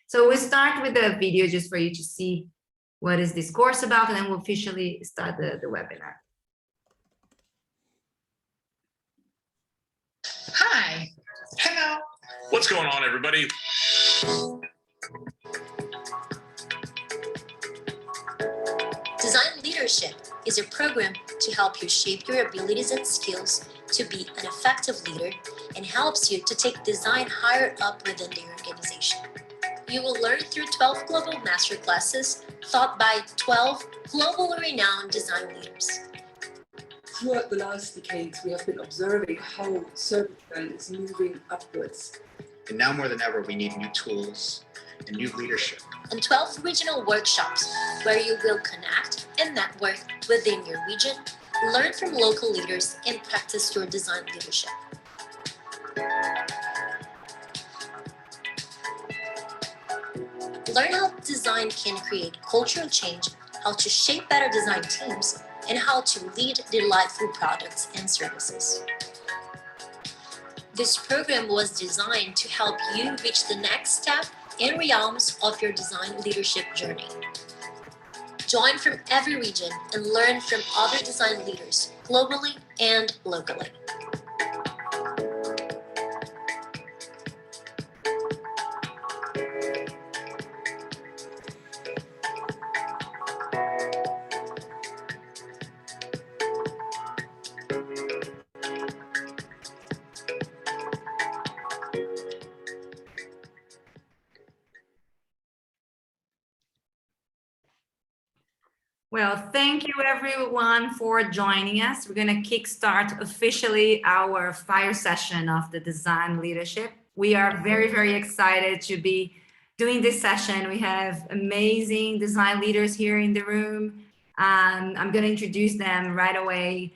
So we'll start with the video just for you to see what is this course about, and then we'll officially start the webinar. Hi. Hello. What's going on, everybody? Design Leadership is a program to help you shape your abilities and skills to be an effective leader and helps you to take design higher up within the organization. You will learn through 12 global masterclasses taught by 12 globally renowned design leaders. Throughout the last decades, we have been observing how service design is moving upwards. And now more than ever, we need new tools and new leadership. And 12 regional workshops where you will connect and network within your region, learn from local leaders, and practice your design leadership. Learn how design can create cultural change, how to shape better design teams, and how to lead delightful products and services. This program was designed to help you reach the next step in realms of your design leadership journey. Join from every region and learn from other design leaders globally and locally. Well, thank you everyone for joining us. We're going to kickstart officially our fire session of the design leadership. We are very, very excited to be doing this session. We have amazing design leaders here in the room. I'm going to introduce them right away.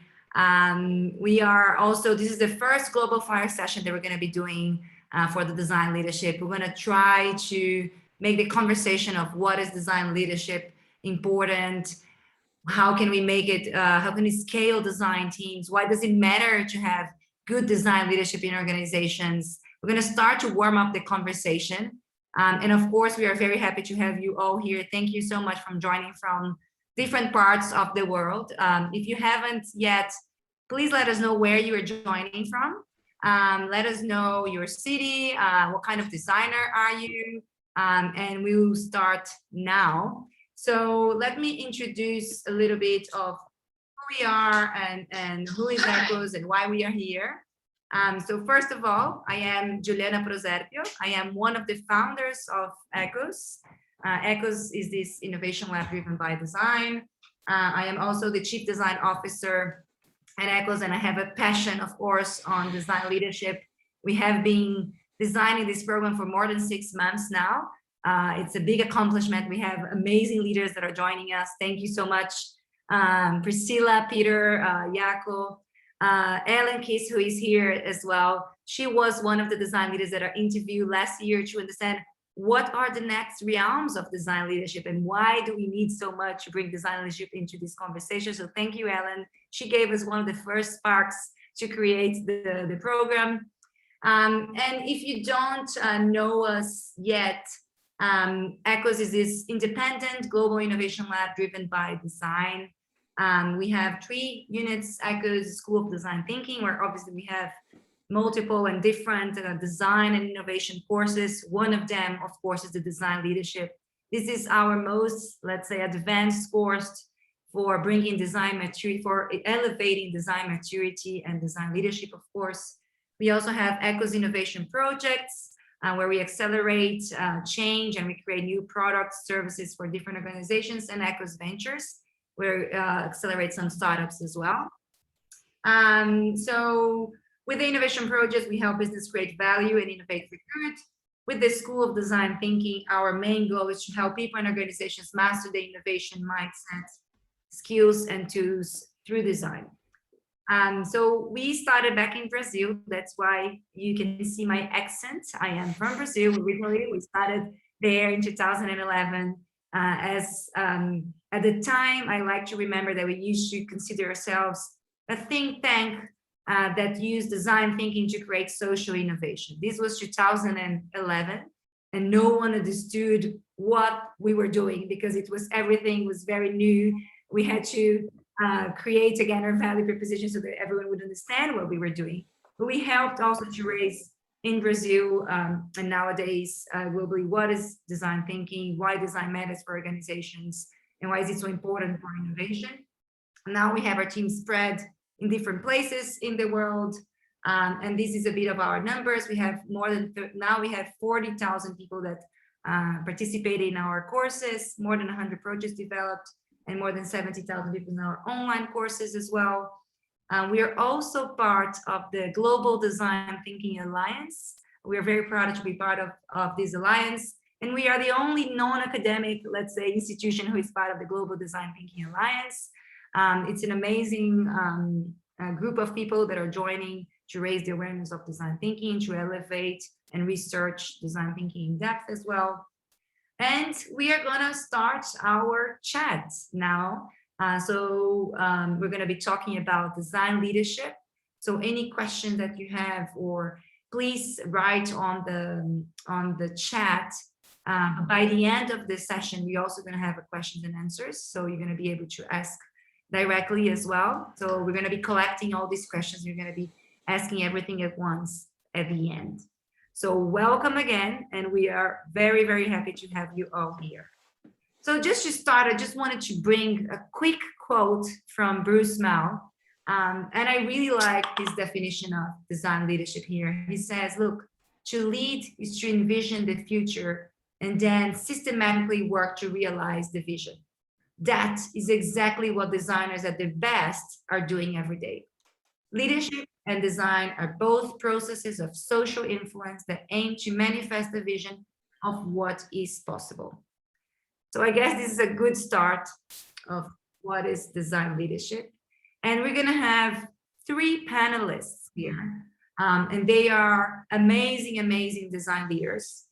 We are also, this is the first global fire session that we're going to be doing for the design leadership. We're going to try to make the conversation of what is design leadership important. How can we make it, how can we scale design teams? Why does it matter to have good design leadership in organizations? We're going to start to warm up the conversation. And of course, we are very happy to have you all here. Thank you so much for joining from different parts of the world. If you haven't yet, please let us know where you are joining from. Let us know your city, what kind of designer are you? And we will start now. So let me introduce a little bit of who we are and who is ECOS and why we are here. So first of all, I am Juliana Proserpio. I am one of the founders of ECOS. ECOS is this innovation lab driven by design. I am also the chief design officer at ECOS, and I have a passion, of course, on design leadership. We have been designing this program for more than 6 months now. It's a big accomplishment. We have amazing leaders that are joining us. Thank you so much. Priscilla, Peter, Jaco, Ellen Kiss, who is here as well. She was one of the design leaders that are interviewed last year to understand what are the next realms of design leadership and why do we need so much to bring design leadership into this conversation. So thank you, Ellen. She gave us one of the first sparks to create the program. And if you don't know us yet, ECOS is this independent global innovation lab driven by design. We have 3 units, ECOS School of Design Thinking, where obviously we have multiple and different design and innovation courses. One of them, of course, is the design leadership. This is our most, let's say, advanced course for bringing design maturity, for elevating design maturity and design leadership, of course. We also have ECOS Innovation Projects, where we accelerate change and we create new products, services for different organizations, and ECOS Ventures, where we accelerate some startups as well. So with the innovation projects, we help business create value and innovate for good. With the School of Design Thinking, our main goal is to help people and organizations master the innovation mindset, skills, and tools through design. So we started back in Brazil. That's why you can see my accent. I am from Brazil originally. We started there in 2011. At the time, I like to remember that we used to consider ourselves a think tank that used design thinking to create social innovation. This was 2011. and no one understood what we were doing because everything was very new. We had to create again our value proposition so that everyone would understand what we were doing. But we helped also to raise in Brazil and nowadays globally, what is design thinking, why design matters for organizations, and why is it so important for innovation. Now we have our team spread in different places in the world. And this is a bit of our numbers. We have now we have 40,000 people that participate in our courses, more than 100 projects developed, and more than 70,000 people in our online courses as well. We are also part of the Global Design Thinking Alliance. We are very proud to be part of this alliance. And we are the only non-academic, let's say, institution who is part of the Global Design Thinking Alliance. It's an amazing group of people that are joining to raise the awareness of design thinking, to elevate and research design thinking in depth as well. And we are gonna start our chat now. We're gonna be talking about design leadership. So any question that you have, or please write on the chat. By the end of this session, we're also gonna have a questions and answers. So you're gonna be able to ask directly as well. So we're gonna be collecting all these questions. You're gonna be asking everything at once at the end. So welcome again, and we are very, very happy to have you all here. So just to start, I just wanted to bring a quick quote from Bruce Mau. And I really like his definition of design leadership here. He says, look, to lead is to envision the future and then systematically work to realize the vision. That is exactly what designers at their best are doing every day. Leadership and design are both processes of social influence that aim to manifest the vision of what is possible. So I guess this is a good start of what is design leadership. And we're gonna have 3 panelists here. And they are amazing, amazing design leaders.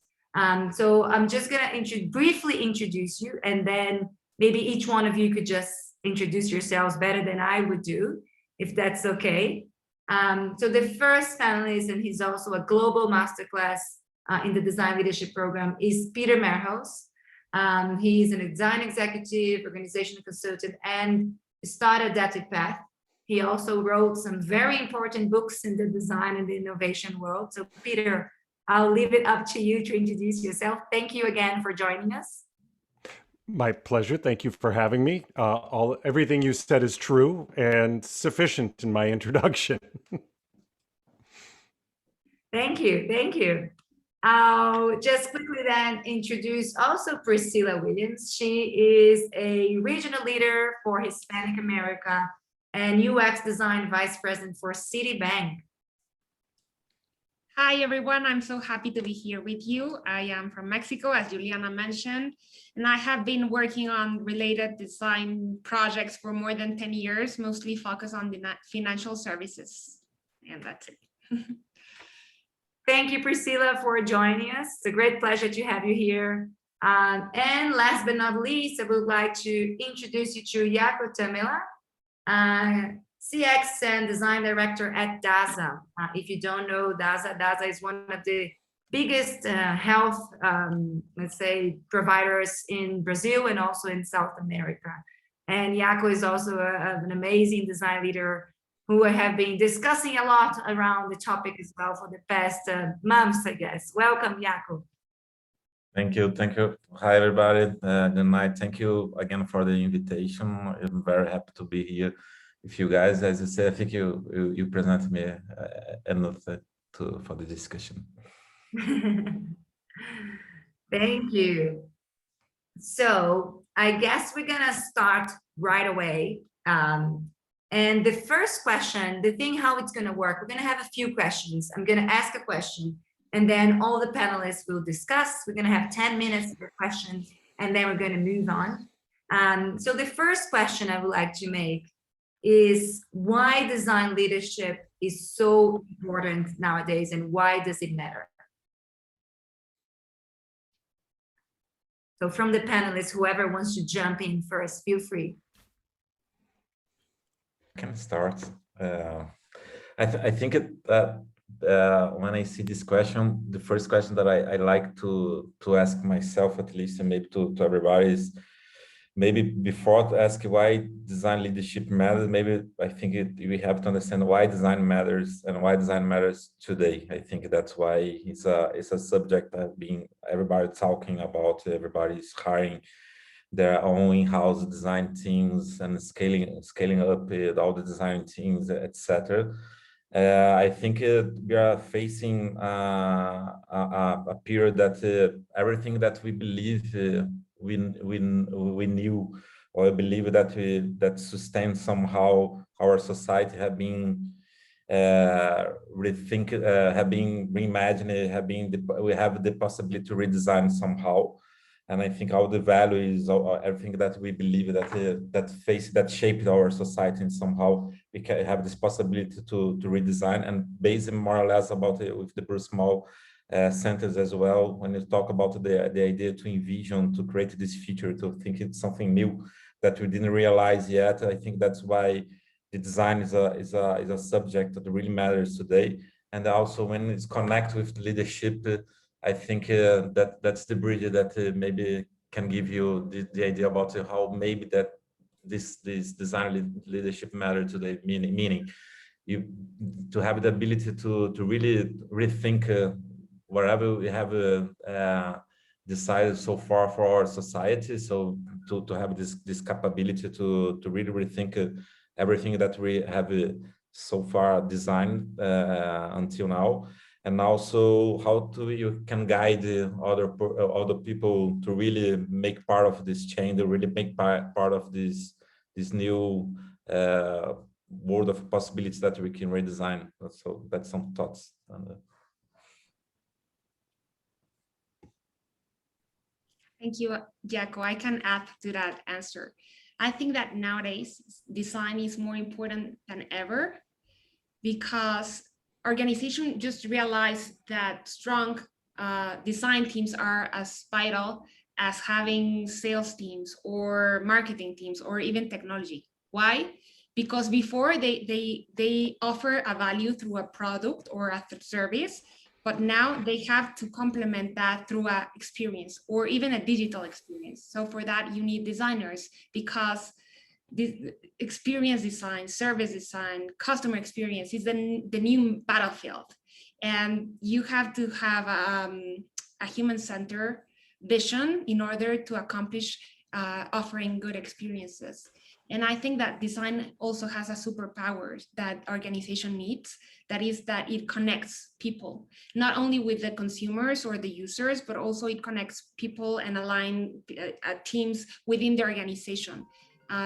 So I'm just gonna briefly introduce you, and then maybe each one of you could just introduce yourselves better than I would do, if that's okay. So the first panelist, and he's also a global masterclass in the design leadership program, is Peter Merhos. He's a design executive, organizational consultant, and started Adaptive Path. He also wrote some very important books in the design and the innovation world. So Peter, I'll leave it up to you to introduce yourself. Thank you again for joining us. My pleasure. Thank you for having me. Everything you said is true and sufficient in my introduction. Thank you. Thank you. I'll just quickly then introduce also Priscilla Williams. She is a regional leader for Hispanic America and UX design vice president for Citibank. Hi, everyone. I'm so happy to be here with you. I am from Mexico, as Juliana mentioned, and I have been working on related design projects for more than 10 years, mostly focused on the financial services. And that's it. Thank you, Priscilla, for joining us. It's a great pleasure to have you here. And last but not least, I would like to introduce you to Jaco Tamela, CX and design director at DASA. If you don't know DASA is one of the biggest health, let's say, providers in Brazil and also in South America. And Jaco is also an amazing design leader who have been discussing a lot around the topic as well for the past months, I guess. Welcome, Jaco. Thank you. Thank you. Hi, everybody. Good night. Thank you again for the invitation. I'm very happy to be here with you guys. As you said, I think you presented me enough for the discussion. Thank you. So I guess we're gonna start right away. And the first question, how it's gonna work, we're gonna have a few questions. I'm gonna ask a question, and then all the panelists will discuss. We're gonna have 10 minutes for questions, and then we're gonna move on. So the first question I would like to make is why design leadership is so important nowadays, and why does it matter? So from the panelists, whoever wants to jump in first, feel free. Can start. I think that when I see this question, the first question that I like to ask myself, at least, and maybe to everybody, is maybe before to ask why design leadership matters, maybe I think we have to understand why design matters and why design matters today. I think that's why it's a subject that everybody talking about, everybody's hiring their own in-house design teams and scaling up all the design teams, etc. I think we are facing a period that everything that we believe we knew or believe that sustains somehow our society have been have been reimagined, we have the possibility to redesign somehow. And I think all the values, everything that we believe that shaped our society, and somehow we can have this possibility to redesign, and based more or less about it with the Bruce Small sentence as well. When you talk about the idea to envision, to create this future, to think it's something new that we didn't realize yet. I think that's why the design is a subject that really matters today. And also when it's connected with leadership, I think that's the bridge that maybe can give you the idea about how maybe that this design leadership matter today, meaning you to have the ability to really rethink whatever we have decided so far for our society. So to have this capability to really rethink everything that we have so far designed until now. And also how you can guide other people to really make part of this change, to really make part of this new world of possibilities that we can redesign. So that's some thoughts on that. Thank you, Jaco. I can add to that answer. I think that nowadays design is more important than ever, because organizations just realized that strong design teams are as vital as having sales teams or marketing teams or even technology. Why? Because before they offer a value through a product or a service, but now they have to complement that through an experience or even a digital experience. So for that, you need designers, because the experience design, service design, customer experience is the new battlefield. And you have to have a human-centered vision in order to accomplish offering good experiences. And I think that design also has a superpower that organization needs, that is that it connects people, not only with the consumers or the users, but also it connects people and align teams within the organization.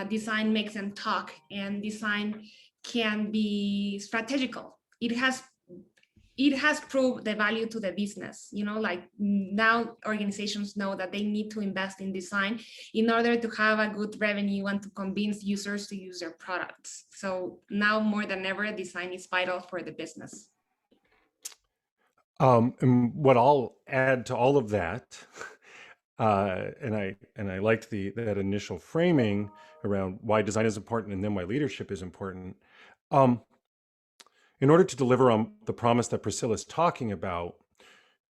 Design makes them talk, and design can be strategical. It has proved the value to the business, like now organizations know that they need to invest in design in order to have a good revenue and to convince users to use their products. So now more than ever, design is vital for the business. And what I'll add to all of that, and I liked that initial framing around why design is important and then why leadership is important. In order to deliver on the promise that Priscilla's talking about,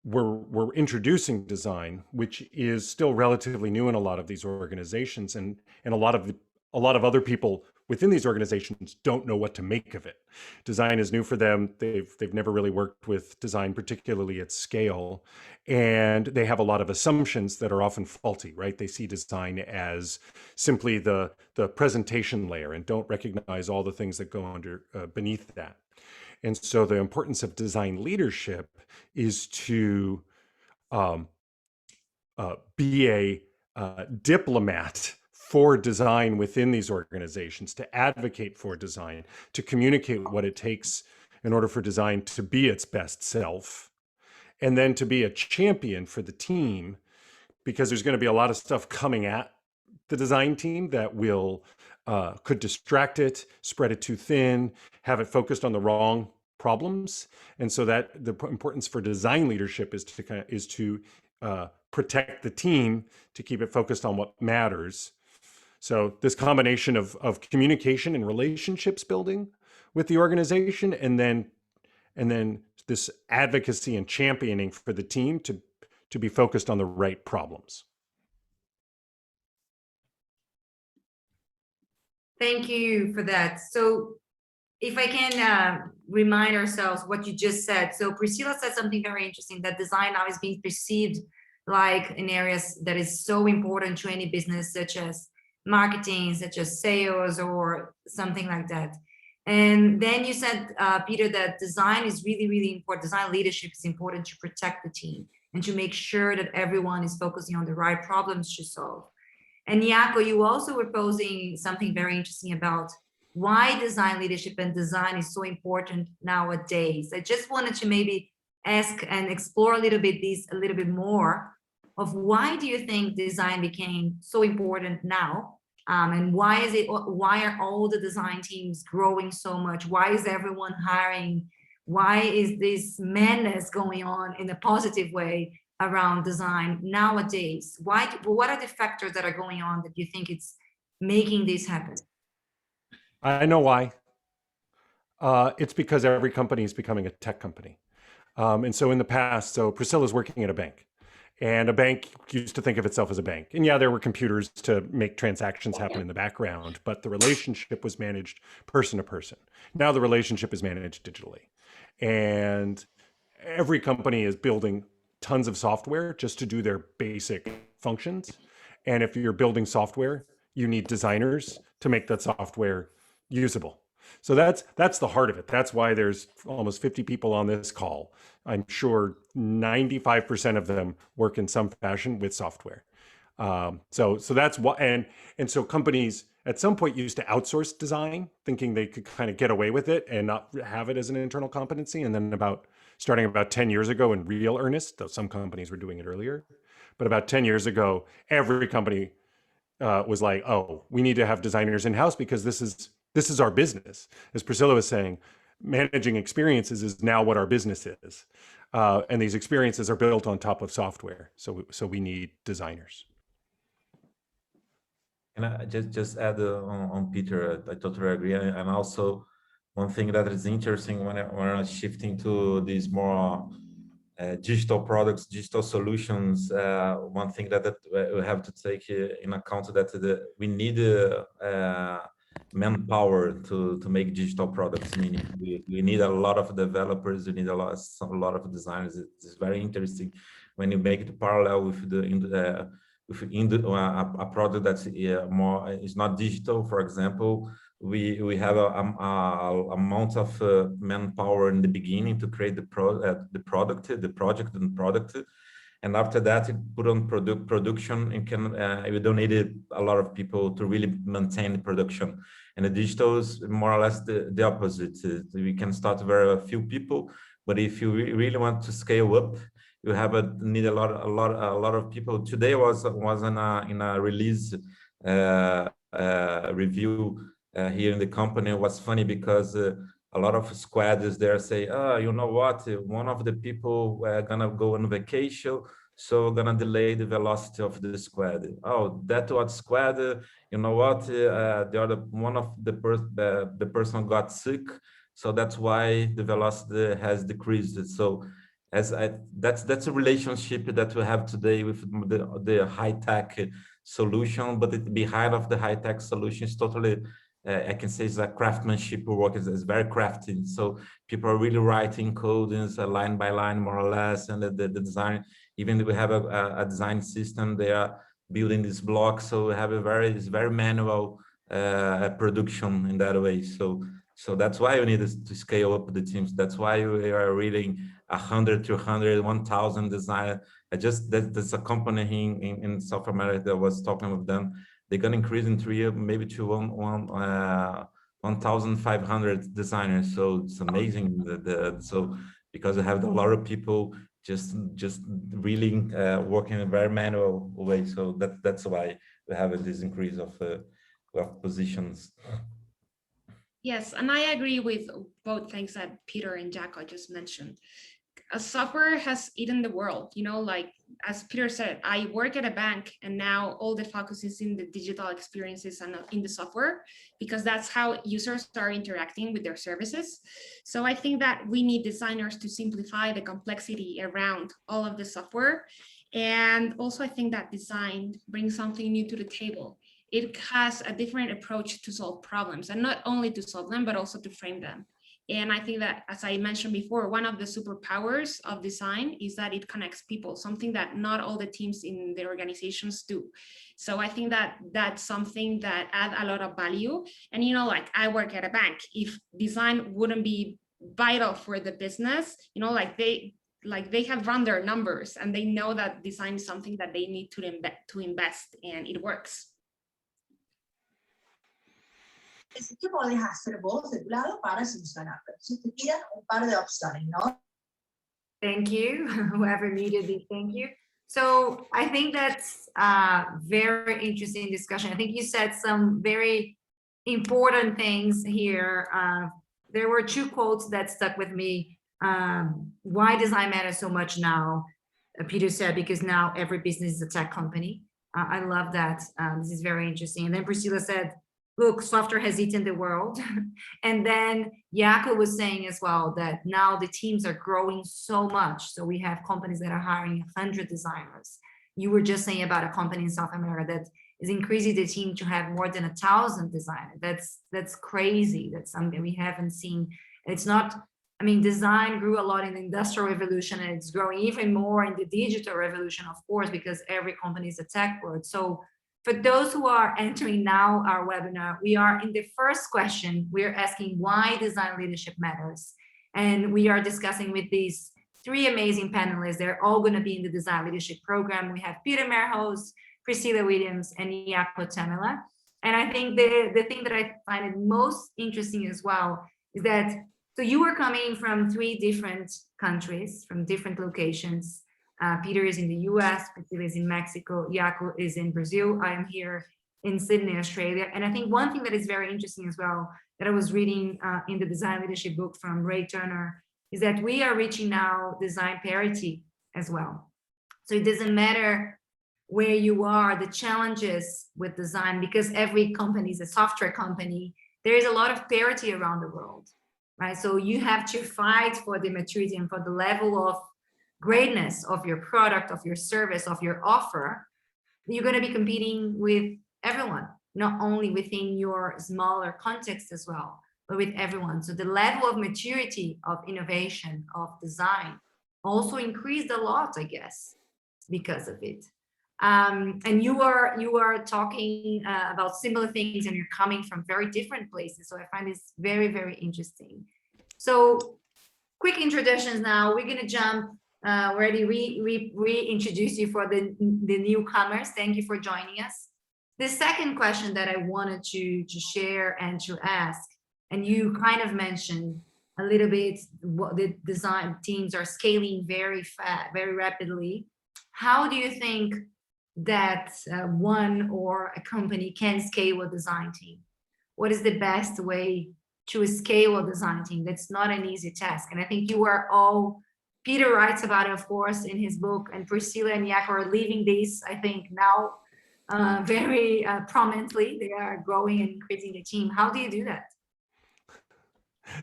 we're introducing design, which is still relatively new in a lot of these organizations, and a lot of other people within these organizations don't know what to make of it. Design is new for them. They've never really worked with design, particularly at scale, and they have a lot of assumptions that are often faulty, right? They see design as simply the presentation layer and don't recognize all the things that go under beneath that. And so the importance of design leadership is to be a diplomat for design within these organizations, to advocate for design, to communicate what it takes in order for design to be its best self, and then to be a champion for the team, because there's going to be a lot of stuff coming at the design team that will could distract it, spread it too thin, have it focused on the wrong problems. And so that the importance for design leadership is to protect the team, to keep it focused on what matters. So this combination of communication and relationships building with the organization, and then this advocacy and championing for the team to be focused on the right problems. Thank you for that. So if I can remind ourselves what you just said. So Priscilla said something very interesting, that design now is being perceived like in areas that is so important to any business, such as marketing, such as sales, or something like that. And then you said, Peter, that design is really, really important. Design leadership is important to protect the team and to make sure that everyone is focusing on the right problems to solve. And Jaco, you also were posing something very interesting about why design leadership and design is so important nowadays. I just wanted to maybe ask and explore a little bit more of why do you think design became so important now? And why are all the design teams growing so much? Why is everyone hiring? Why is this madness going on in a positive way around design nowadays? What are the factors that are going on that you think it's making this happen? I know why. It's because every company is becoming a tech company. And so in the past, so Priscilla's working at a bank, and a bank used to think of itself as a bank. And yeah, there were computers to make transactions happen in the background, but the relationship was managed person to person. Now the relationship is managed digitally. And every company is building tons of software just to do their basic functions. And if you're building software, you need designers to make that software usable. So that's the heart of it. That's why there's almost 50 people on this call. I'm sure 95% of them work in some fashion with software. So that's what, and so companies at some point used to outsource design, thinking they could kind of get away with it and not have it as an internal competency. And then starting about 10 years ago in real earnest, though some companies were doing it earlier, but about 10 years ago, every company was like, oh, we need to have designers in-house because this is our business. As Priscilla was saying, managing experiences is now what our business is. And these experiences are built on top of software. So we need designers. And I just add on Peter, I totally agree. And also one thing that is interesting when I'm shifting to these more digital products, digital solutions, one thing that we have to take in account that we need manpower to make digital products. Meaning we need a lot of developers, we need a lot of designers. It's very interesting when you make it parallel with a product that's more is not digital. For example, we have a amount of manpower in the beginning to create the project, and after that, it put on production. And we don't need a lot of people to really maintain the production. And the digital is more or less the opposite. We can start very few people, but if you really want to scale up, you need a lot of people. Today was in a release review here in the company. It was funny because a lot of squads there say, oh, you know what? One of the people gonna go on vacation, so we're gonna delay the velocity of the squad. Oh, that was squad. You know what? The other one of the person got sick, so that's why the velocity has decreased. So that's a relationship that we have today with the high tech solution, but behind of the high tech solution is totally. I can say it's a craftsmanship work. It's very crafty. So people are really writing code line by line, more or less, and the design. Even if we have a design system, they are building this block. So we have it's very manual production in that way. So that's why we need to scale up the teams. That's why we are reading 100, 200, 1,000 designers. There's a company in South America that was talking with them. They're going to increase in 3 years, maybe to 1,500 designers. So it's amazing. So because we have a lot of people just really working in a very manual way. So that's why we have this increase of positions. Yes, and I agree with both things that Peter and Jaco just mentioned. software has eaten the world, like as Peter said, I work at a bank and now all the focus is in the digital experiences and in the software, because that's how users are interacting with their services. So I think that we need designers to simplify the complexity around all of the software. And also I think that design brings something new to the table. It has a different approach to solve problems, and not only to solve them, but also to frame them. And I think that, as I mentioned before, one of the superpowers of design is that it connects people, something that not all the teams in the organizations do. So I think that that's something that adds a lot of value. And, like I work at a bank, if design wouldn't be vital for the business, they have run their numbers and they know that design is something that they need to invest, and it works. Así que podés hacer vos de tu lado para solucionar. Pero si te tiran un par de opciones, ¿no? Thank you, whoever muted me, thank you. So I think that's a very interesting discussion. I think you said some very important things here. There were two quotes that stuck with me. Why design matters so much now, Peter said, because now every business is a tech company. I love that. This is very interesting. And then Priscilla said, look, software has eaten the world. And then Jaco was saying as well that now the teams are growing so much. So we have companies that are hiring 100 designers. You were just saying about a company in South America that is increasing the team to have more than 1,000 designers. That's crazy. That's something we haven't seen. It's not, I mean, design grew a lot in the industrial revolution, and it's growing even more in the digital revolution, of course, because every company is a tech word. So for those who are entering now our webinar, we are in the first question. We're asking why design leadership matters. And we are discussing with these three amazing panelists. They're all going to be in the design leadership program. We have Peter Merhos, Priscilla Williams, and Jaco Tamela. And I think the thing that I find it most interesting as well is that, so you were coming from 3 different countries, from different locations. Peter is in the US, Priscilla is in Mexico, Jaco is in Brazil. I am here in Sydney, Australia. And I think one thing that is very interesting as well, that I was reading in the design leadership book from Ray Turner, is that we are reaching now design parity as well. So it doesn't matter where you are, the challenges with design, because every company is a software company, there is a lot of parity around the world, right? So you have to fight for the maturity and for the level of greatness of your product, of your service, of your offer. You're going to be competing with everyone, not only within your smaller context as well, but with everyone. So the level of maturity of innovation, of design also increased a lot, I guess, because of it. And you are talking about similar things, and you're coming from very different places. So I find this very, very interesting. So quick introductions now. We're going to jump already reintroduce you for the newcomers. Thank you for joining us. The second question that I wanted to share and to ask, and you kind of mentioned a little bit what the design teams are scaling very fast, very rapidly. How do you think that one or a company can scale a design team? What is the best way to scale a design team? That's not an easy task. And I think you are all, Peter writes about it, of course, in his book, and Priscilla and Jaco are leaving this, I think, now very prominently. They are growing and increasing the team. How do you do that?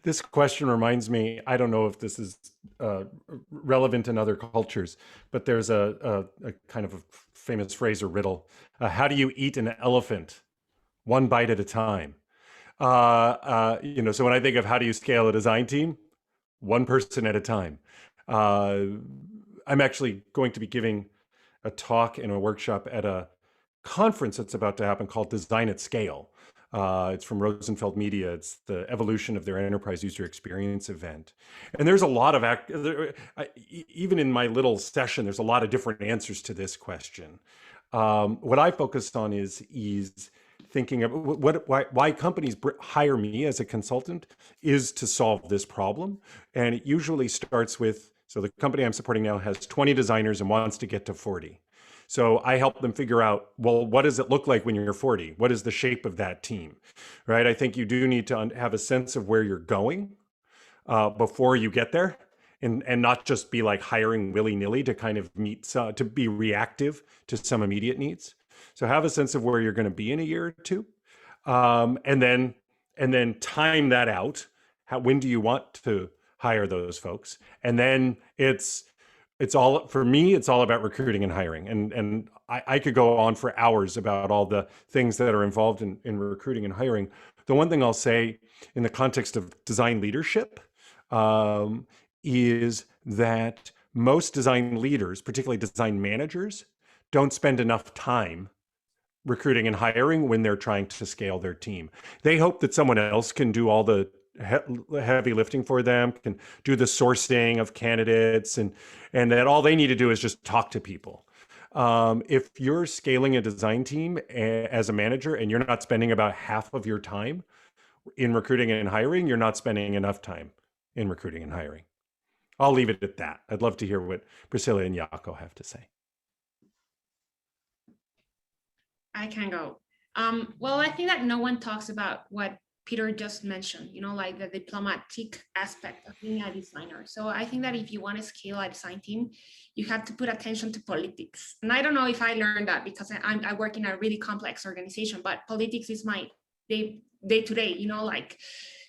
This question reminds me, I don't know if this is relevant in other cultures, but there's a kind of a famous phrase or riddle. How do you eat an elephant? One bite at a time. So when I think of how do you scale a design team, one person at a time. I'm actually going to be giving a talk in a workshop at a conference that's about to happen called Design at Scale. It's from Rosenfeld Media. It's the evolution of their enterprise user experience event. And there's a lot of, even in my little session, there's a lot of different answers to this question. What I focused on is thinking of why companies hire me as a consultant is to solve this problem. And it usually starts with, so the company I'm supporting now has 20 designers and wants to get to 40. So I help them figure out, well, what does it look like when you're 40? What is the shape of that team, right? I think you do need to have a sense of where you're going before you get there. and not just be like hiring willy-nilly to kind of to be reactive to some immediate needs. So have a sense of where you're going to be in a year or two, and then time that out. When do you want to hire those folks? And then it's all, for me, it's all about recruiting and hiring. And I could go on for hours about all the things that are involved in recruiting and hiring. The one thing I'll say in the context of design leadership is that most design leaders, particularly design managers, don't spend enough time recruiting and hiring when they're trying to scale their team. They hope that someone else can do all the heavy lifting for them, can do the sourcing of candidates, and that all they need to do is just talk to people. If you're scaling a design team as a manager and you're not spending about half of your time in recruiting and hiring, you're not spending enough time in recruiting and hiring. I'll leave it at that. I'd love to hear what Priscilla and Jaco have to say. I can go. Well, I think that no one talks about what Peter just mentioned, like the diplomatic aspect of being a designer. So I think that if you want to scale a design team, you have to put attention to politics. And I don't know if I learned that because I work in a really complex organization, but politics is my day-to-day,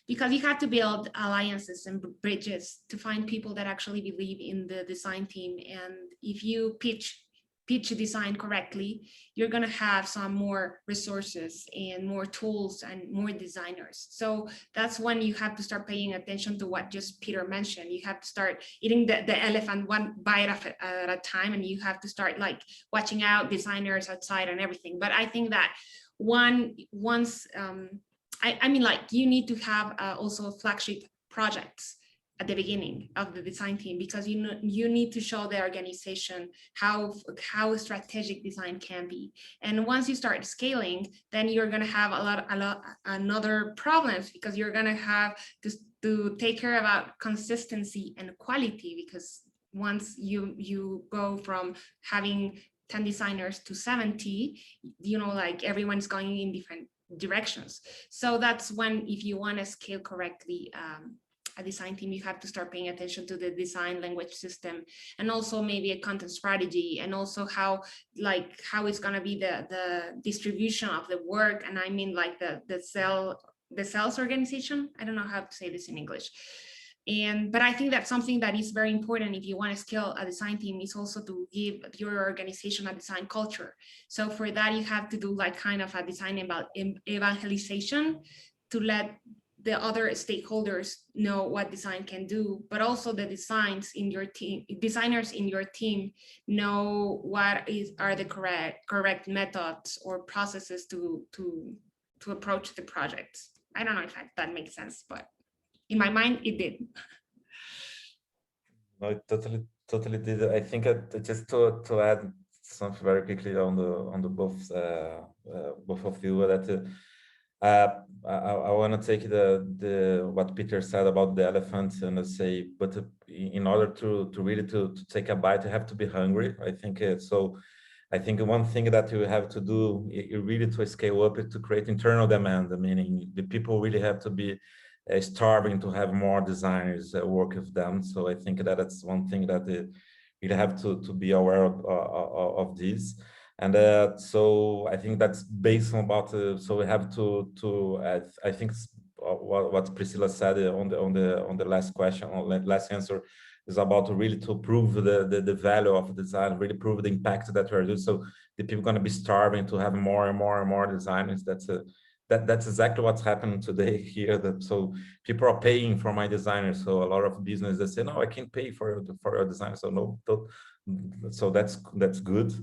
because you have to build alliances and bridges to find people that actually believe in the design team. And if you pitch design correctly, you're going to have some more resources and more tools and more designers. So that's when you have to start paying attention to what just Peter mentioned. You have to start eating the elephant one bite at a time, and you have to start watching out designers outside and everything. But I think that you need to have also flagship projects at the beginning of the design team, because you need to show the organization how strategic design can be. And once you start scaling, then you're going to have another problems, because you're going to have to take care about consistency and quality, because once you go from having 10 designers to 70, everyone's going in different directions. So that's when, if you want to scale correctly, a design team, you have to start paying attention to the design language system, and also maybe a content strategy, and also how it's going to be the distribution of the work. And I mean the sales organization. I don't know how to say this in English. But I think that's something that is very important if you want to scale a design team, is also to give your organization a design culture. So for that, you have to do kind of a design about evangelization to let the other stakeholders know what design can do, but also the designers in your team know what are the correct methods or processes to approach the projects. I don't know if that makes sense, but in my mind, it did. No, it totally did. I think just to add something very quickly on the both of you, that I want to take the what Peter said about the elephant and say, but in order to really to take a bite, you have to be hungry. I think so. I think one thing that you have to do, really to scale up, is to create internal demand. Meaning the people really have to be starving to have more designers work with them. So I think that that's one thing that you have to be aware of this. And so I think that's based on about. So we have to I think what Priscilla said on the last question, on the last answer, is about really to prove the value of design, really prove the impact that we're doing. So the people are going to be starving to have more and more and more designers. That's exactly what's happening today here. So people are paying for my designers. So a lot of businesses, they say, no, I can't pay for your design. So no, so that's good.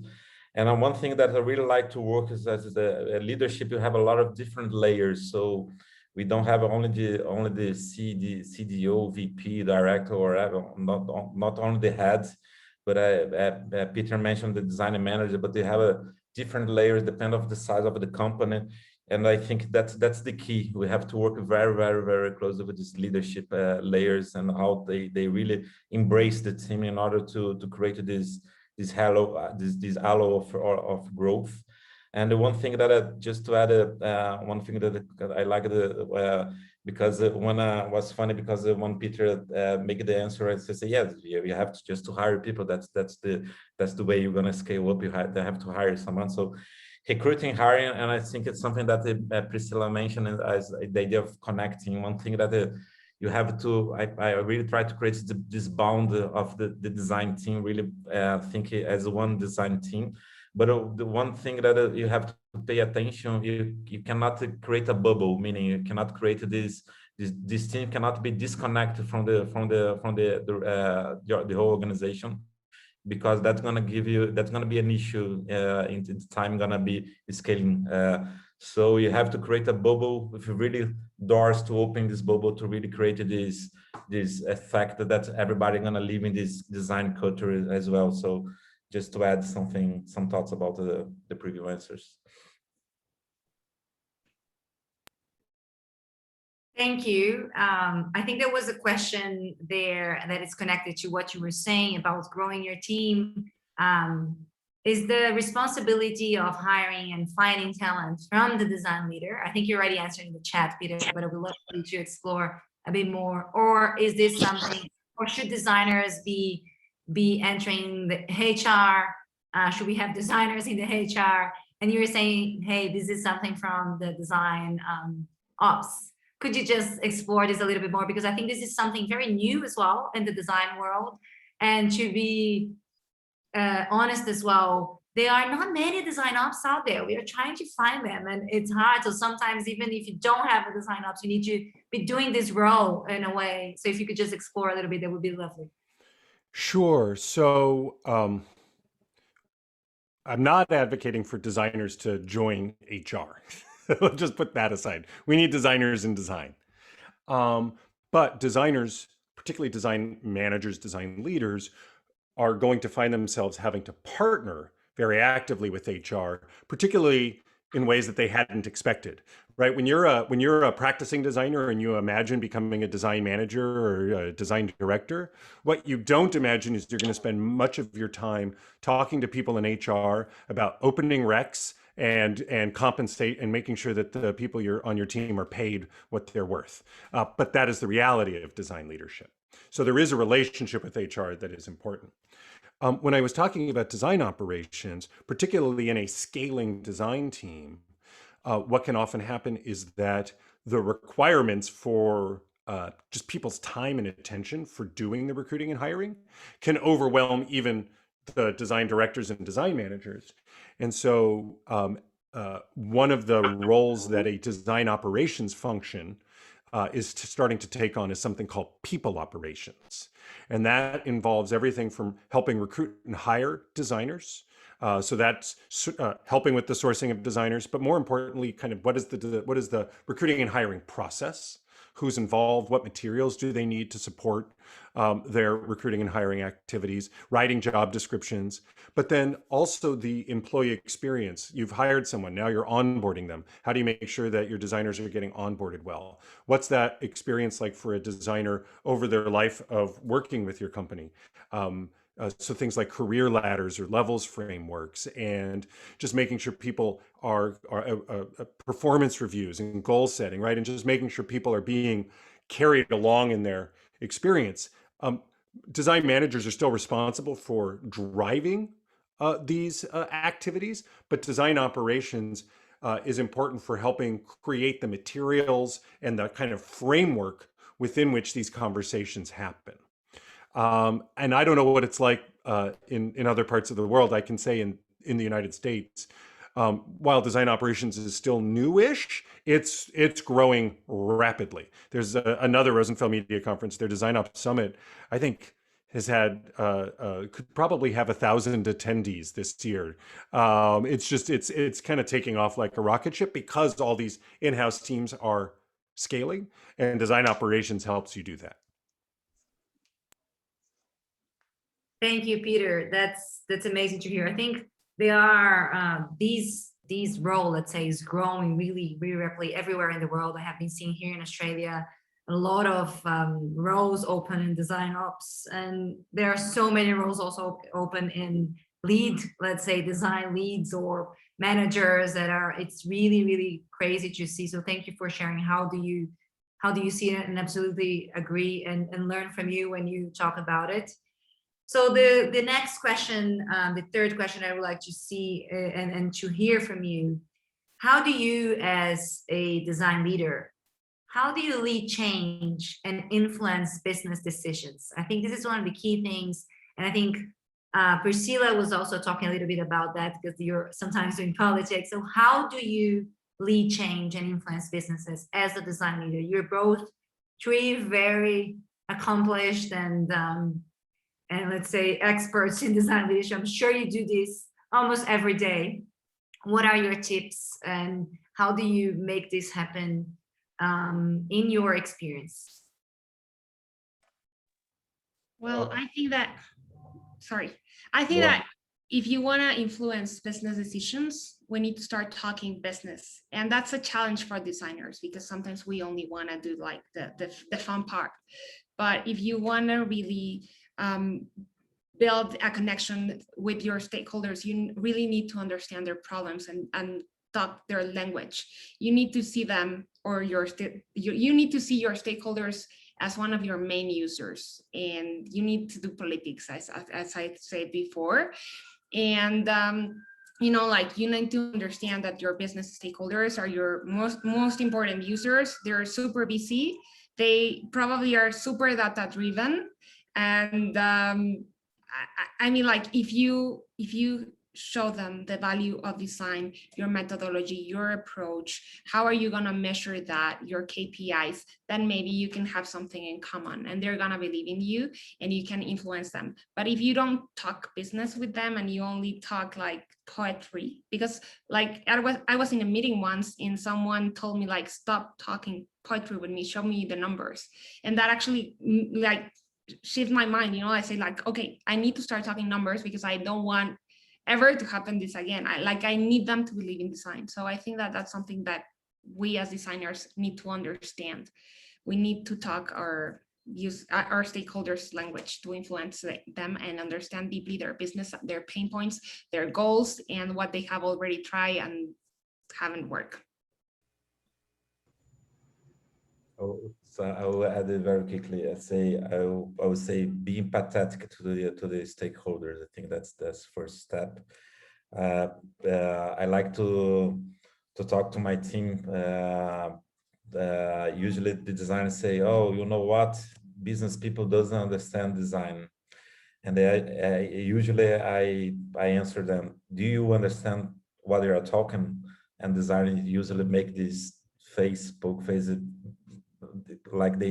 And one thing that I really like to work is as the leadership, you have a lot of different layers. So we don't have only the CDO, VP, director, or whatever, not only the heads, but Peter mentioned the design and manager, but they have a different layers depending on the size of the company. And I think that's the key. We have to work very, very, very closely with these leadership layers, and how they really embrace the team in order to create this halo of growth. And the one thing that just to add one thing that I like, because when was funny because when Peter make the answer and say yes, you have to just to hire people. That's the way you're gonna scale up. They have to hire someone. So recruiting, hiring, and I think it's something that Priscilla mentioned as the idea of connecting. One thing that you have to, I really try to create this bond of the design team, really think as one design team. But the one thing that you have to pay attention, you cannot create a bubble, meaning you cannot create this team cannot be disconnected from the whole organization, because that's going to be an issue in time gonna be scaling. So you have to create a bubble with really doors to open this bubble to really create this effect that everybody gonna live in this design culture as well. So just to add some thoughts about the previous answers. Thank you. I think there was a question there that is connected to what you were saying about growing your team. Is the responsibility of hiring and finding talent from the design leader? I think you're already answering the chat, Peter, but I would love you to explore a bit more. Or is this something, or should designers be entering the HR? Should we have designers in the HR? And you were saying, hey, this is something from the design ops. Could you just explore this a little bit more? Because I think this is something very new as well in the design world. And to be honest as well, there are not many design ops out there. We are trying to find them, and it's hard. So sometimes even if you don't have a design ops, you need to be doing this role in a way. So if you could just explore a little bit, that would be lovely. Sure. So I'm not advocating for designers to join HR. Let's just put that aside. We need designers in design. But designers, particularly design managers, design leaders, are going to find themselves having to partner very actively with HR, particularly in ways that they hadn't expected, right? When you're a practicing designer and you imagine becoming a design manager or a design director, what you don't imagine is you're going to spend much of your time talking to people in HR about opening recs and compensate and making sure that the people on your team are paid what they're worth. But that is the reality of design leadership. So there is a relationship with HR that is important. When I was talking about design operations, particularly in a scaling design team, what can often happen is that the requirements for just people's time and attention for doing the recruiting and hiring can overwhelm even the design directors and design managers. And so one of the roles that a design operations function is starting to take on is something called people operations. And that involves everything from helping recruit and hire designers. So that's helping with the sourcing of designers, but more importantly, kind of what is the recruiting and hiring process? Who's involved? What materials do they need to support their recruiting and hiring activities? Writing job descriptions, but then also the employee experience. You've hired someone, now you're onboarding them. How do you make sure that your designers are getting onboarded well? What's that experience like for a designer over their life of working with your company? So things like career ladders or levels frameworks, and just making sure people are performance reviews and goal setting, right? And just making sure people are being carried along in their experience. Design managers are still responsible for driving these activities, but design operations is important for helping create the materials and the kind of framework within which these conversations happen. And I don't know what it's like in other parts of the world. I can say in the United States, while design operations is still newish, it's growing rapidly. There's another Rosenfeld Media Conference, their Design Ops Summit, I think has had, could probably have 1,000 attendees this year. It's kind of taking off like a rocket ship because all these in-house teams are scaling, and design operations helps you do that. Thank you, Peter. That's amazing to hear. I think there are these role, let's say, is growing really, really rapidly everywhere in the world. I have been seeing here in Australia a lot of roles open in design ops, and there are so many roles also open in lead, let's say, design leads or managers that are. It's really, really crazy to see. So thank you for sharing. How do you how do you see it? And absolutely agree and learn from you when you talk about it. So the next question, the third question I would like to see and to hear from you, how do you as a design leader, how do you lead change and influence business decisions? I think this is one of the key things. And I think Priscilla was also talking a little bit about that because you're sometimes doing politics. So how do you lead change and influence businesses as a design leader? You're both three very accomplished and let's say experts in design leadership. I'm sure you do this almost every day. What are your tips and how do you make this happen in your experience? Well, I think that, that if you want to influence business decisions, we need to start talking business. And that's a challenge for designers because sometimes we only want to do like the fun part. But if you want to really build a connection with your stakeholders, you really need to understand their problems and talk their language. You need to see them or you need to see your stakeholders as one of your main users, and you need to do politics as I said before. And you know, like you need to understand that your business stakeholders are your most important users. They're super busy. They probably are super data driven. And I mean, like if you show them the value of design, your methodology, your approach, how are you going to measure that, your KPIs, then maybe you can have something in common and they're going to believe in you and you can influence them. But if you don't talk business with them and you only talk like poetry, because like I was in a meeting once and someone told me like, stop talking poetry with me, show me the numbers. And that actually like shift my mind, you know. I say like, okay, I need to start talking numbers because I don't want ever to happen this again. I need them to believe in design. So I think that that's something that we as designers need to understand. We need to talk or use our stakeholders' language to influence them and understand deeply their business, their pain points, their goals, and what they have already tried and haven't worked. So I will add it very quickly. I would say be empathetic to the stakeholders. I think that's first step. I like to talk to my team. Usually the designers say, "Oh, you know what? Business people doesn't understand design," and I answer them, "Do you understand what they are talking?" And designers usually make this poke face like they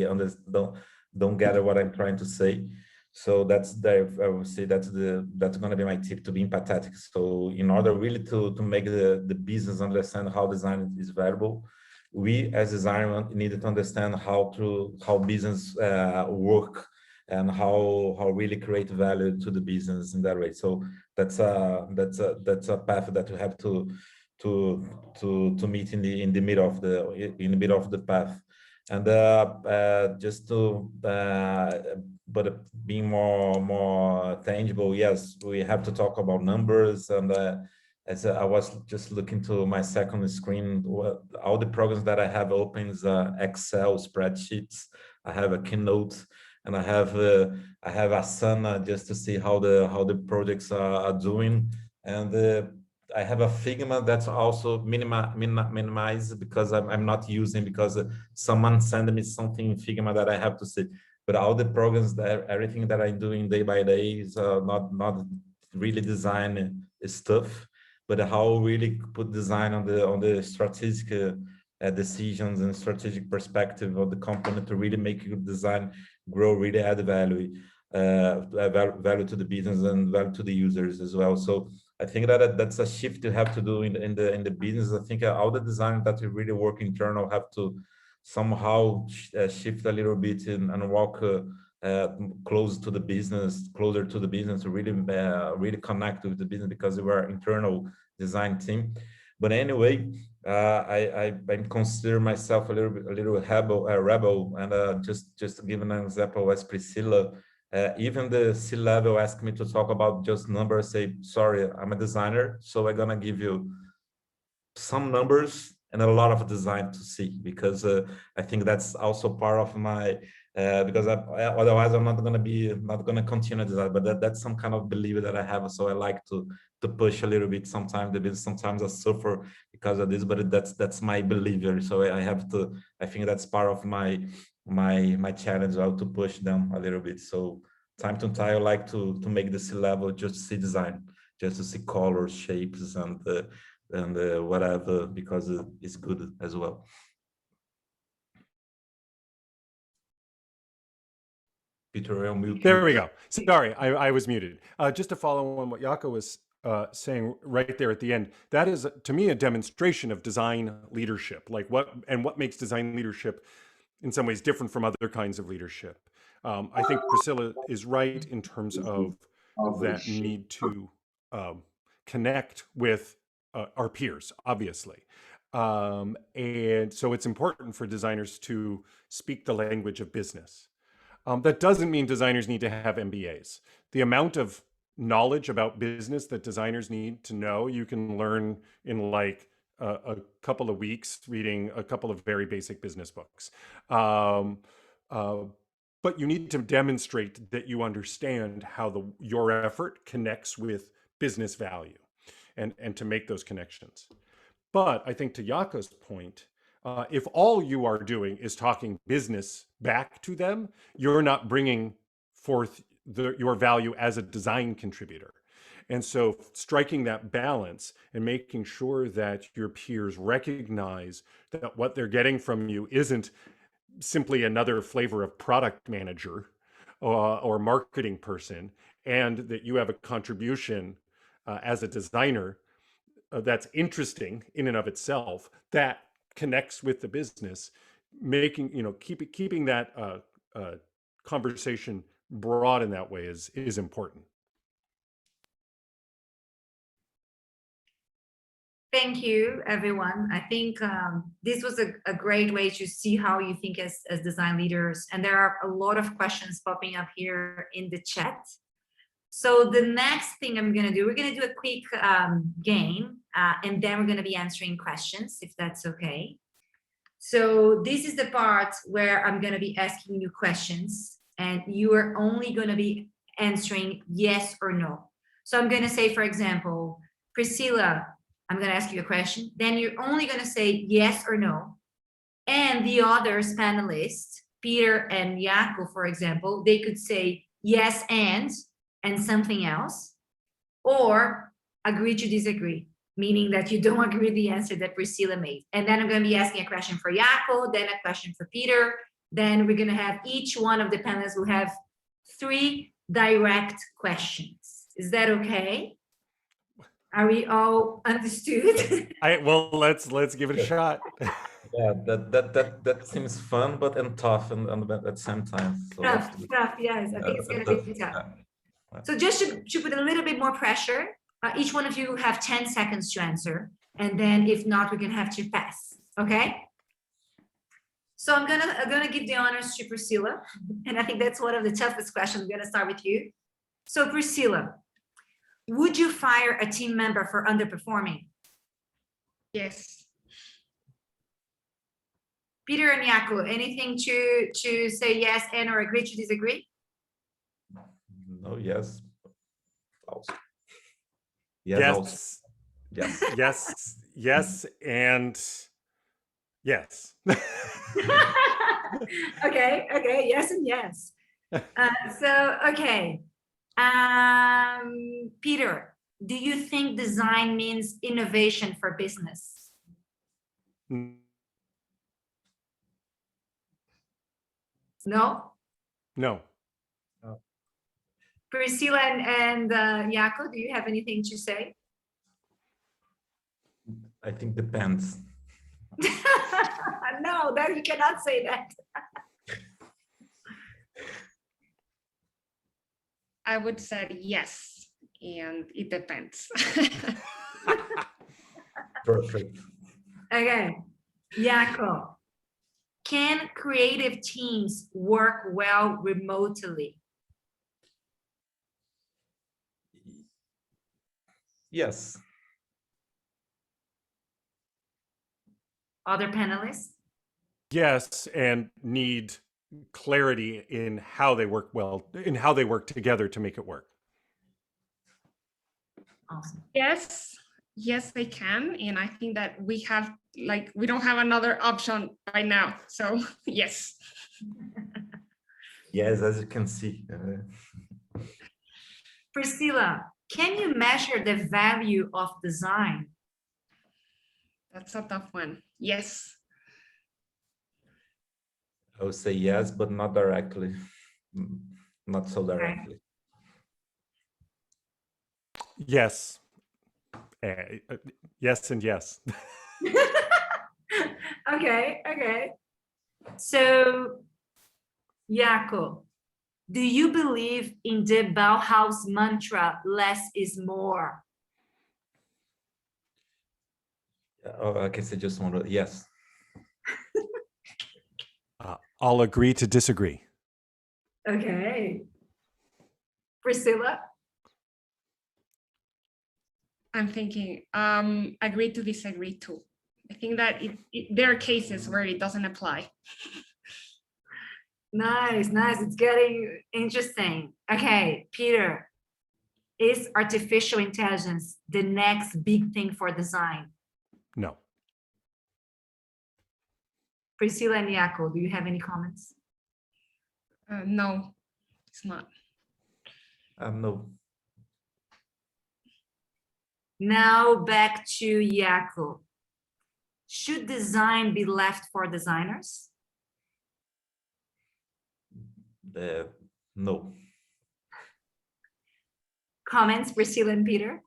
don't get what I'm trying to say. So I would say that's going to be my tip, to be empathetic. So in order really to make the business understand how design is valuable, we as designers needed to understand how business work and how really create value to the business in that way. So that's a path that we have to meet in the middle of the path. And just to but being more tangible, yes, we have to talk about numbers. And as I was just looking to my second screen, all the programs that I have open is Excel spreadsheets. I have a Keynote, and I have Asana just to see how the projects are doing. And I have a Figma that's also minimized because I'm not using, because someone sent me something in Figma that I have to see. But all the programs, everything that I'm doing day by day is not really design stuff, but how really put design on the strategic decisions and strategic perspective of the company to really make your design grow, really add value to the business and value to the users as well. So I think that's a shift you have to do in the business. I think all the designers that really work internal have to somehow shift a little bit and walk closer to the business, to really connect with the business, because we are internal design team. But anyway, I consider myself a little rebel, and just to give an example, as Priscilla. Even the C-level asked me to talk about just numbers, say, sorry, I'm a designer, so I'm gonna give you some numbers, and a lot of design to see, because I think that's also part of my because otherwise I'm not going to continue design, but that's some kind of belief that I have. So I like to push a little bit sometimes the business. Sometimes I suffer because of this, but that's my behavior. So I have to, I think that's part of my challenge, how to push them a little bit. So time to time I like to make the C-level just to see design, just to see colors, shapes, and whatever, because it's good as well. Peter, you're mute. There we go. Sorry, I was muted. Just to follow on what Jaco was saying right there at the end, that is, to me, a demonstration of design leadership. Like what makes design leadership in some ways different from other kinds of leadership. I think Priscilla is right in terms of that need to connect with our peers, obviously. And so it's important for designers to speak the language of business. That doesn't mean designers need to have MBAs. The amount of knowledge about business that designers need to know, you can learn in like a couple of weeks reading a couple of very basic business books. But you need to demonstrate that you understand how your effort connects with business value and to make those connections. But I think to Jaco's point, if all you are doing is talking business back to them, you're not bringing forth your value as a design contributor. And so striking that balance and making sure that your peers recognize that what they're getting from you isn't simply another flavor of product manager or marketing person, and that you have a contribution as a designer that's interesting in and of itself, that connects with the business, making, keeping that conversation broad in that way is important. Thank you, everyone. I think this was a great way to see how you think as design leaders. And there are a lot of questions popping up here in the chat. So the next thing I'm going to do, we're going to do a quick game, and then we're going to be answering questions, if that's okay. So this is the part where I'm going to be asking you questions, and you are only going to be answering yes or no. So I'm going to say, for example, Priscilla, I'm going to ask you a question. Then you're only going to say yes or no. And the others panelists, Peter and Jaco, for example, they could say yes and something else, or agree to disagree, meaning that you don't agree with the answer that Priscilla made. And then I'm going to be asking a question for Jaco, then a question for Peter. Then we're going to have each one of the panelists will have 3 direct questions. Is that okay? Are we all understood? Well, let's give it a shot. Yeah, that seems fun, but and tough and at the same time. So Tough, yes. I think it's going to be tough. So just to put a little bit more pressure, each one of you have 10 seconds to answer. And then if not, we're going to have to pass. Okay? So I'm gonna give the honors to Priscilla. And I think that's one of the toughest questions. I'm going to start with you. So Priscilla, would you fire a team member for underperforming? Yes. Peter and Jaco, anything to say yes and or agree to disagree? No, yes. Also. Yes. Also. Yes. Yes, and yes. Okay, yes and yes. Okay. Peter, do you think design means innovation for business? No? No. Priscilla and Jaco, do you have anything to say? I think depends. No, that you cannot say that. I would say yes, and it depends. Perfect. Okay, Jaco, can creative teams work well remotely? Yes. Other panelists? Yes, and need clarity in how they work in how they work together to make it work. Awesome. Yes, yes, they can. And I think that we don't have another option right now. So yes. Yes, as you can see. Priscilla, can you measure the value of design? That's a tough one. Yes. I would say yes, but not directly. Not so directly. Yes. Yes and yes. Okay. So, Jaco, do you believe in the Bauhaus mantra, less is more? Oh, I can say just one word. Yes. I'll agree to disagree. Okay. Priscilla? I'm thinking, agree to disagree too. I think that there are cases where it doesn't apply. Nice. It's getting interesting. Okay, Peter, is artificial intelligence the next big thing for design? No. Priscilla and Jaco, do you have any comments? No, it's not. No. Now back to Jaco. Should design be left for designers? No. Comments, Priscilla and Peter?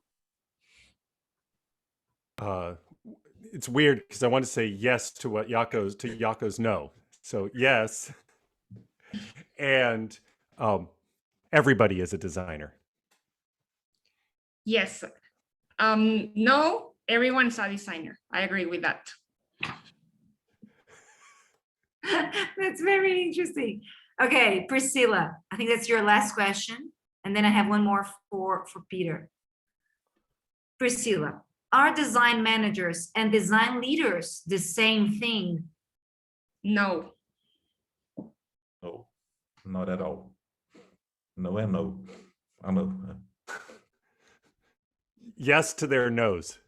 It's weird because I want to say yes to what Jaco's no. So yes. And everybody is a designer. Yes. No, everyone's a designer. I agree with that. That's very interesting. Okay, Priscilla, I think that's your last question. And then I have one more for Peter. Priscilla, are design managers and design leaders the same thing? No. No, not at all. No and no. I know. Yes to their no's.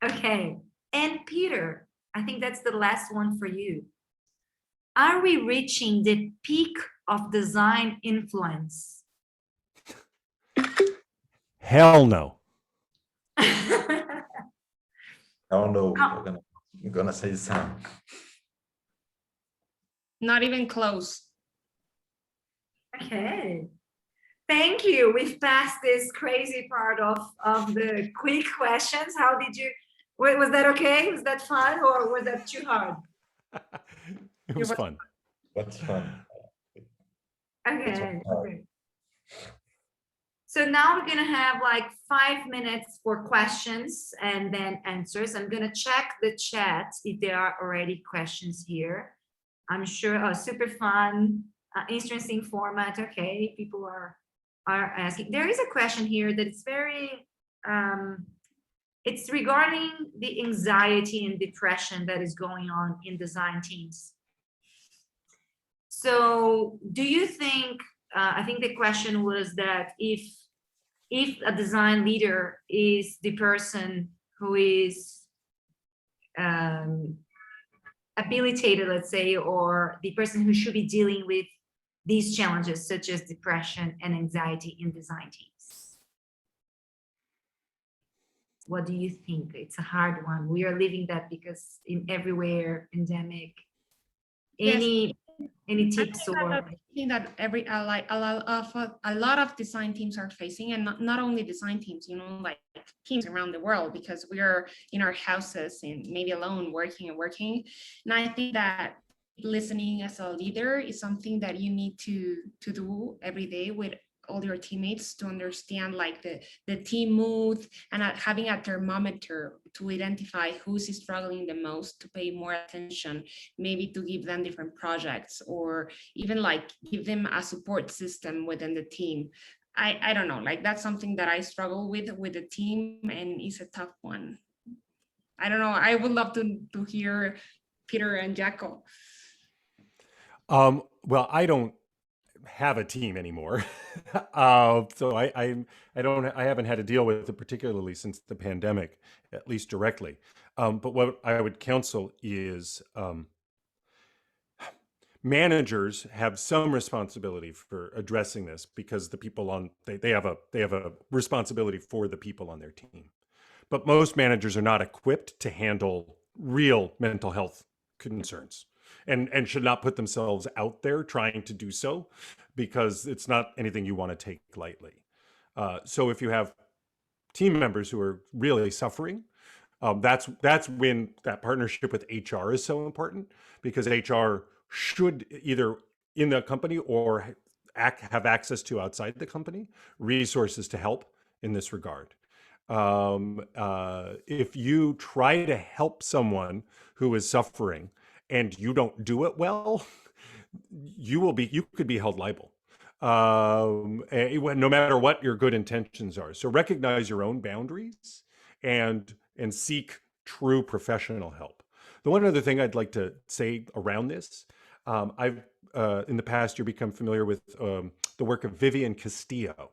Okay, and Peter, I think that's the last one for you. Are we reaching the peak of design influence? Hell no. Oh no, I'm gonna say the same. Not even close. Okay. Thank you. We've passed this crazy part of the quick questions. How did you, was that okay? Was that fun or was that too hard? It was fun. That's fun. Okay. Okay. So now we're gonna have like 5 minutes for questions and then answers. I'm gonna check the chat if there are already questions here. I'm sure, super fun, interesting format. Okay, people are asking. There is a question here that is very, it's regarding the anxiety and depression that is going on in design teams. So do you think, I think the question was that if a design leader is the person who is habilitated, let's say, or the person who should be dealing with these challenges such as depression and anxiety in design teams. What do you think? It's a hard one. We are living that because in everywhere pandemic. Any tips I think that a lot of design teams are facing, and not only design teams, you know, like teams around the world, because we are in our houses and maybe alone working. And I think that listening as a leader is something that you need to do every day with all your teammates, to understand like the team mood, and having a thermometer to identify who's struggling the most, to pay more attention, maybe to give them different projects, or even like give them a support system within the team. I don't know, like that's something that I struggle with the team, and it's a tough one. I don't know. I would love to hear Peter and Jaco. Well, I don't have a team anymore. So I haven't had to deal with it particularly since the pandemic, at least directly. But what I would counsel is managers have some responsibility for addressing this because the people on they have a responsibility for the people on their team. But most managers are not equipped to handle real mental health concerns and should not put themselves out there trying to do so because it's not anything you want to take lightly. So if you have team members who are really suffering, that's when that partnership with HR is so important, because HR should either in the company or have access to outside the company resources to help in this regard. If you try to help someone who is suffering and you don't do it well, you could be held liable, no matter what your good intentions are. So recognize your own boundaries and seek true professional help. The one other thing I'd like to say around this, I've in the past year become familiar with the work of Vivian Castillo,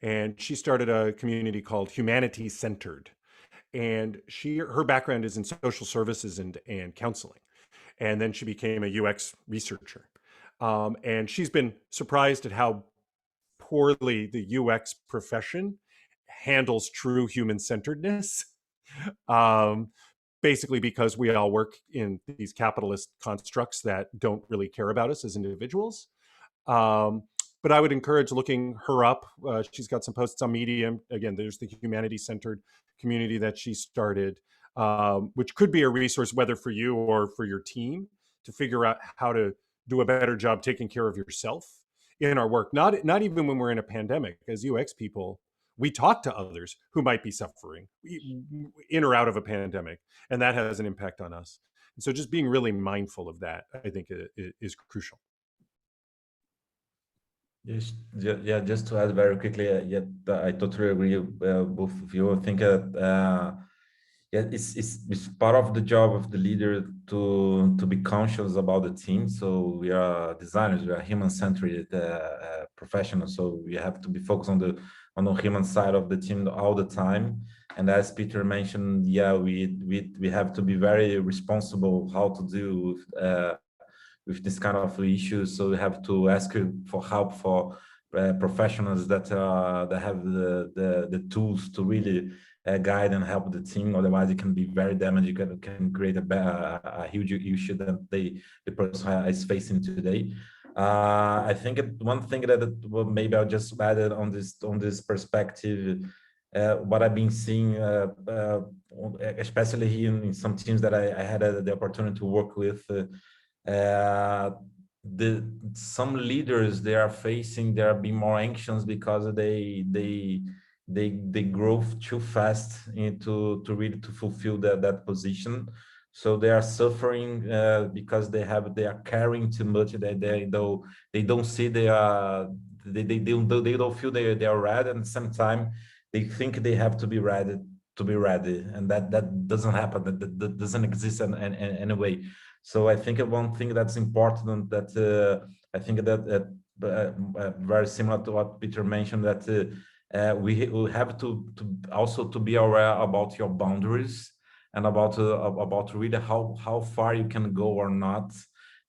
and she started a community called Humanity Centered, and her background is in social services and counseling, and then she became a UX researcher, and she's been surprised at how poorly the UX profession handles true human centeredness. Basically because we all work in these capitalist constructs that don't really care about us as individuals. But I would encourage looking her up. She's got some posts on Medium. Again, there's the humanity-centered community that she started, which could be a resource whether for you or for your team to figure out how to do a better job taking care of yourself in our work. Not even when we're in a pandemic. As UX people, we talk to others who might be suffering in or out of a pandemic, and that has an impact on us. And so just being really mindful of that, I think, is crucial. Yes, yeah, just to add very quickly, I totally agree with both of you. I think it's part of the job of the leader to be conscious about the team. So we are designers, we are human-centered professionals. So we have to be focused on the human side of the team all the time. And as Peter mentioned, yeah, we have to be very responsible how to deal with this kind of issues. So we have to ask for help for professionals that have the tools to really guide and help the team. Otherwise, it can be very damaging. It can create a huge issue that the person is facing today. I think one thing that maybe I'll just add it on this perspective. What I've been seeing, especially here in some teams that I had the opportunity to work with. Some leaders they are being more anxious because they grow too fast to really to fulfill that position. So they are suffering because they are carrying too much. They don't see they don't feel they are ready, and at the same time they think they have to be ready and that doesn't happen. That doesn't exist in any way. So I think one thing that's important that I think that very similar to what Peter mentioned, that we have to also to be aware about your boundaries and about really how far you can go or not,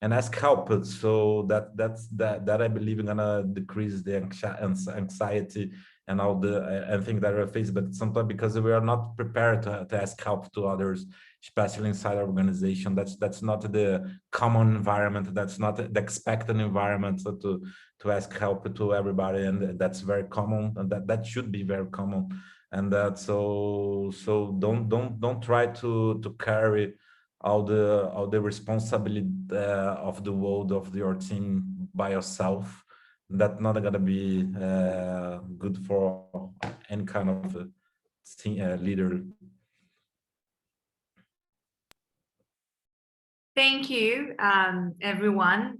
and ask help. So that I believe is gonna decrease the anxiety and all the things that we face. But sometimes because we are not prepared to ask help to others, especially inside our organization, that's not the common environment. That's not the expected environment to ask help to everybody, and that's very common, and that should be very common. And that so don't try to carry all the responsibility of the world of your team by yourself. That's not gonna be good for any kind of team, leader. Thank you, everyone.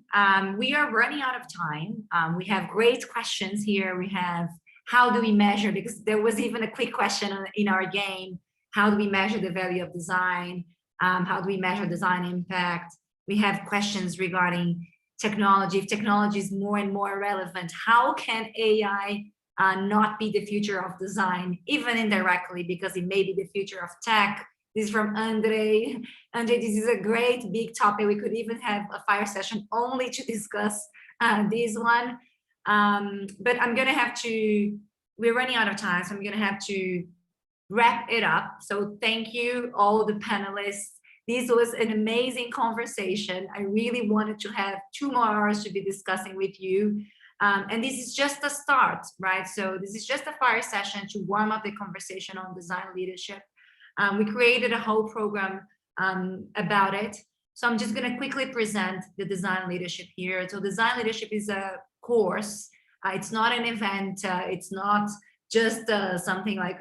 We are running out of time. We have great questions here. We have, how do we measure? Because there was even a quick question in our game. How do we measure the value of design? How do we measure design impact? We have questions regarding technology. If technology is more and more relevant, how can AI not be the future of design, even indirectly, because it may be the future of tech? This is from Andre. Andre, this is a great big topic. We could even have a fire session only to discuss this one. But I'm gonna have to, we're running out of time, so I'm gonna have to wrap it up. So thank you, all the panelists. This was an amazing conversation. I really wanted to have 2 more hours to be discussing with you. And this is just a start, right? So this is just a fire session to warm up the conversation on design leadership. We created a whole program about it. So I'm just gonna quickly present the design leadership here. So design leadership is a course. It's not an event. It's not just something like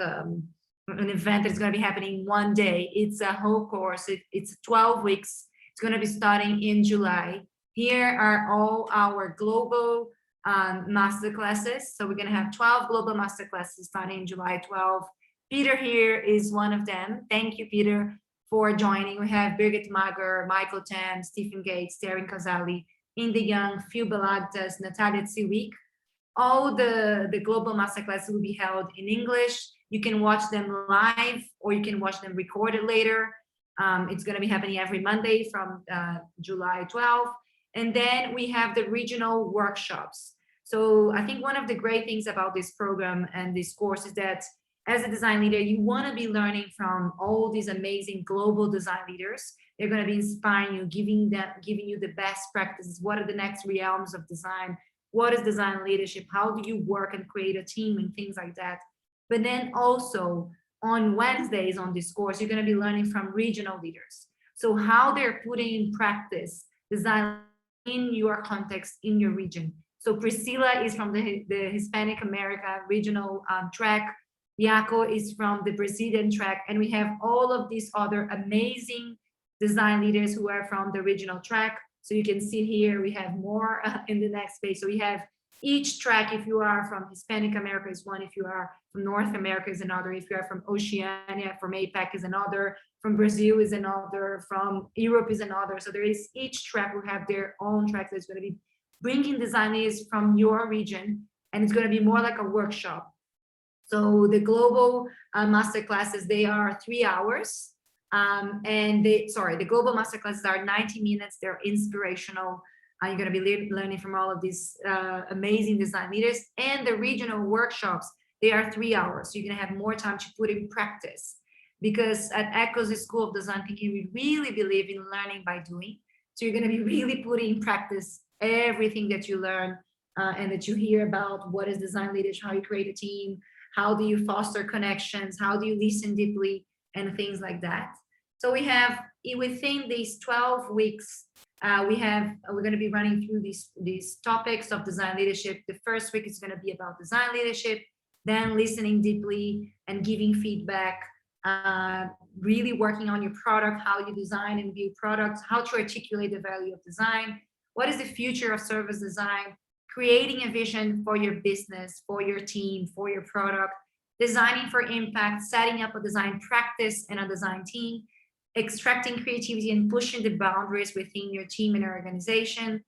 an event that's going to be happening one day. It's a whole course. It's 12 weeks. It's going to be starting in July. Here are all our global masterclasses. So we're going to have 12 global masterclasses starting in July 12. Peter here is one of them. Thank you, Peter, for joining. We have Birgit Mager, Michael Tam, Stephen Gates, Darren Casali, Indy Young, Phil Balagtas, Natalia Tsiwik. All the global masterclasses will be held in English. You can watch them live or you can watch them recorded later. It's going to be happening every Monday from July 12th. And then we have the regional workshops. So I think one of the great things about this program and this course is that as a design leader, you want to be learning from all these amazing global design leaders. They're going to be inspiring you, giving you the best practices. What are the next realms of design? What is design leadership? How do you work and create a team and things like that? But then also on Wednesdays on this course, you're going to be learning from regional leaders. So how they're putting in practice design in your context, in your region. So Priscilla is from the Hispanic America regional track. Jaco is from the Brazilian track. And we have all of these other amazing design leaders who are from the regional track. So you can see here, we have more in the next page. So we have each track, if you are from Hispanic America is one, if you are from North America is another, if you are from Oceania, from APAC is another, from Brazil is another, from Europe is another. So there is each track will have their own track that's going to be bringing design leaders from your region, and it's going to be more like a workshop. So the global masterclasses, they are 3 hours. The global masterclasses are 90 minutes. They're inspirational. You're going to be learning from all of these amazing design leaders. And the regional workshops, they are 3 hours. So you're going to have more time to put in practice. Because at ECHOS, School of Design Thinking, we really believe in learning by doing. So you're going to be really putting in practice everything that you learn and that you hear about. What is design leadership? How you create a team? How do you foster connections? How do you listen deeply? And things like that. So we have, within these 12 weeks, we're going to be running through these topics of design leadership. The first week is going to be about design leadership, then listening deeply and giving feedback, really working on your product, how you design and build products, how to articulate the value of design, what is the future of service design, creating a vision for your business, for your team, for your product, designing for impact, setting up a design practice and a design team, extracting creativity and pushing the boundaries within your team and organization,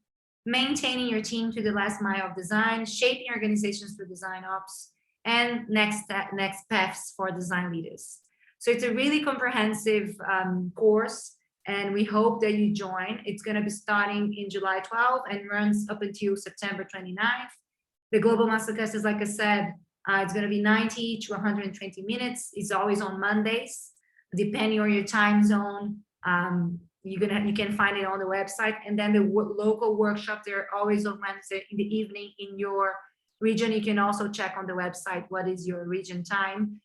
maintaining your team to the last mile of design, shaping organizations for design ops, and next paths for design leaders. So it's a really comprehensive course, and we hope that you join. It's going to be starting in July 12th and runs up until September 29th. The Global Masterclass, like I said, it's going to be 90 to 120 minutes. It's always on Mondays. Depending on your time zone, you can find it on the website. And then the local workshop, they're always on Wednesday in the evening in your region. You can also check on the website what is your region time.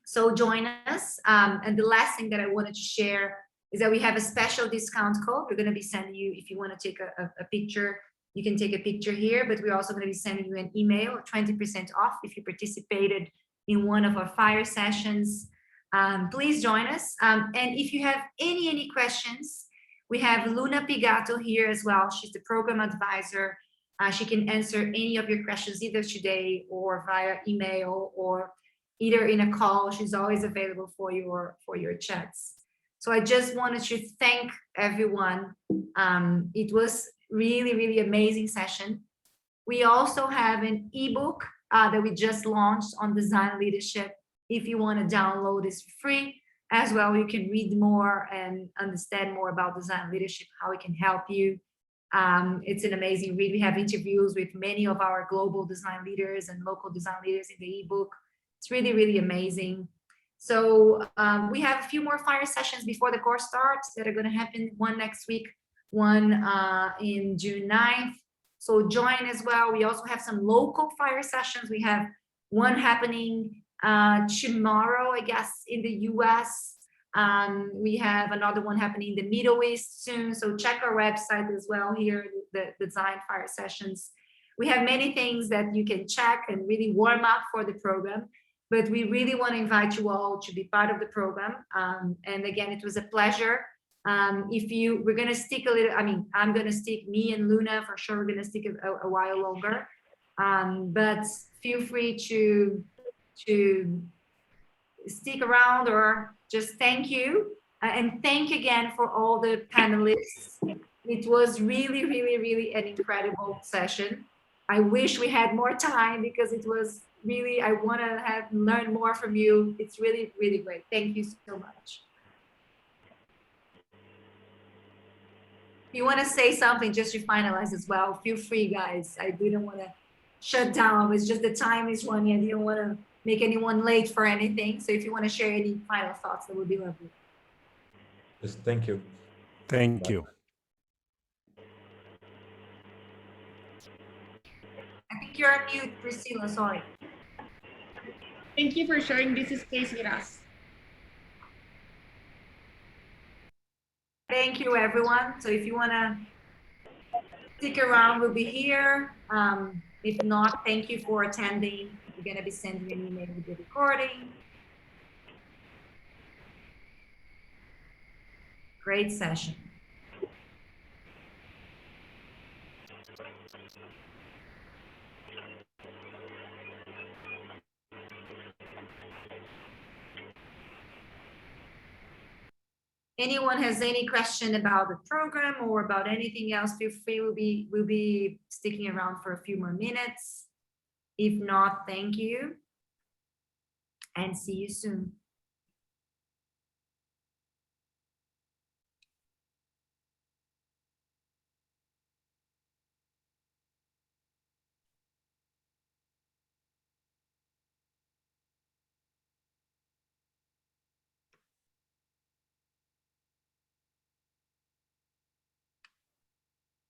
So join us. And the last thing that I wanted to share is that we have a special discount code. We're going to be sending you, if you want to take a picture, you can take a picture here, but we're also going to be sending you an email, 20% off if you participated in one of our fire sessions. Please join us. And if you have any questions, we have Luna Pigato here as well. She's the program advisor. She can answer any of your questions either today or via email or either in a call. She's always available for your chats. So I just wanted to thank everyone. It was really, really amazing session. We also have an ebook that we just launched on design leadership. If you want to download, it's free as well. You can read more and understand more about design leadership, how it can help you. It's an amazing read. We have interviews with many of our global design leaders and local design leaders in the ebook. It's really, really amazing. So we have a few more fire sessions before the course starts that are going to happen, one next week, one in June 9th. So join as well. We also have some local fire sessions. We have one happening tomorrow, I guess, in the US. We have another one happening in the Middle East soon. So check our website as well here, the design fire sessions. We have many things that you can check and really warm up for the program. But we really want to invite you all to be part of the program. And again, it was a pleasure. We're going to stick a little, I'm going to stick, me and Luna, for sure, we're going to stick a while longer. But feel free to stick around or just thank you. And thank again for all the panelists. It was really, really, really an incredible session. I wish we had more time because it was really, I want to learn more from you. It's really, really great. Thank you so much. If you want to say something just to finalize as well, feel free, guys. I didn't want to shut down. It's just the time is running. I didn't want to make anyone late for anything. So if you want to share any final thoughts, that would be lovely. Just thank you. Thank you. I think you're on mute, Priscilla, sorry. Thank you for sharing this space with us. Thank you, everyone. So if you want to stick around, we'll be here. If not, thank you for attending. We're going to be sending an email with the recording. Great session. Anyone has any question about the program or about anything else, feel free. We'll be sticking around for a few more minutes. If not, thank you and see you soon.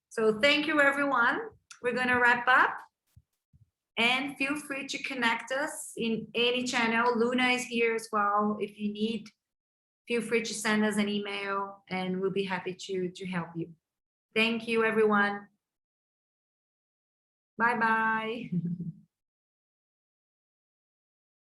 So thank you, everyone. We're going to wrap up. And feel free to connect us in any channel. Luna is here as well. If you need, feel free to send us an email and we'll be happy to help you. Thank you, everyone. Bye-bye.